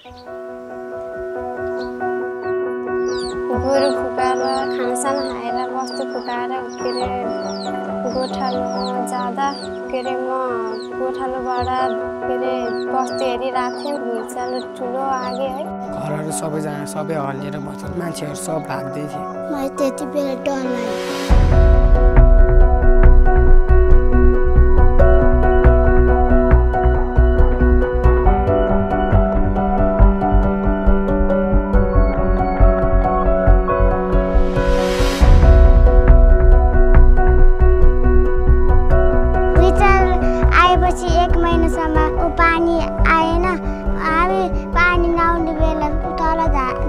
गोरु फुकाएर खानासाना खाएर बस्तु फुकाएर के अरे गोठालोमा जाँदा के अरे म गोठालोबाट के अरे बस्तु हेरिरहेको थिएँ। भुइँचालो ठुलो आगे है, घरहरू सबैजना सबै हल्लिएर बस्छ, मान्छेहरू सब भाग्दै थिए। मलाई त्यति बेला डर लाग्यो। पानी आएन, हामी पानी नआउने बेला तल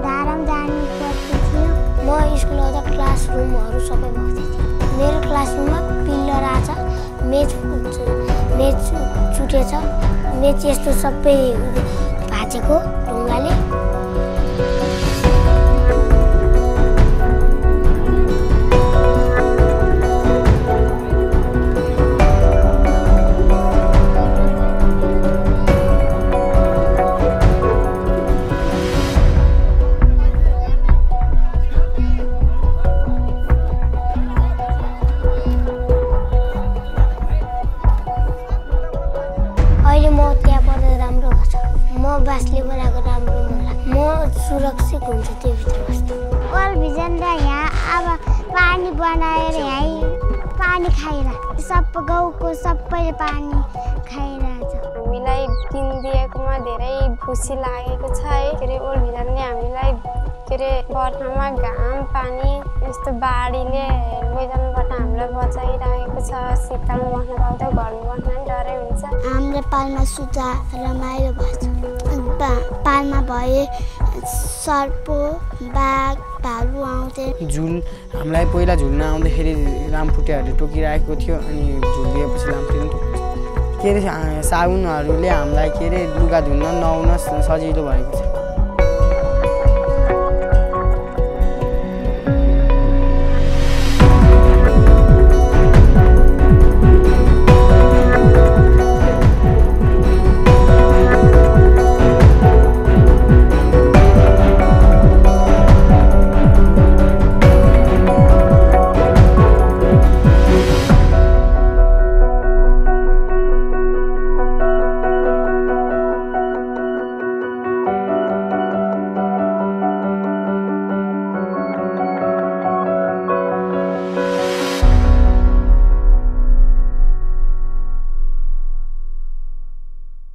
धारामा जानु पर्थ्यो। म स्कुल आउँदा क्लासरुमहरू सबै भक्दै थियो। मेरो क्लासरुममा पिल्लर आछ, मेच चुटेछ, मेच यस्तो सबै भाँचेको ढुङ्गाले। बासले बनाएको राम्रो मलाई, म सुरक्षित हुन्छु त्यो भित्र बस्दा। कल भिजन र यहाँ अब पानी बनाएर यहीँ पानी खाएर गाउँको सबैले पानी खाइरहेछ। हामीलाई किनिदिएकोमा धेरै खुसी लागेको छ है। के अरे ओल्ड भिजनले हामीलाई के अरे बर्खामा घाम पानी यस्तो बाढीले लैजानुबाट हामीलाई बचाइरहेको छ। शीतलमा बस्न पाउँदा घरमा बस्न पनि डरै हुन्छ। हाम्रो पालमा सुत्दा रमाइलो भन्छ। पालमा भए सर्प बाघ भालु आउँथे। झुल हामीलाई पहिला झुल्न आउँदाखेरि लामखुट्टेहरूले टोकिरहेको थियो, अनि झुलिएपछि लामखुट्टे के अरे साबुनहरूले हामीलाई के अरे लुगा धुन नुहाउन सजिलो भएको छ।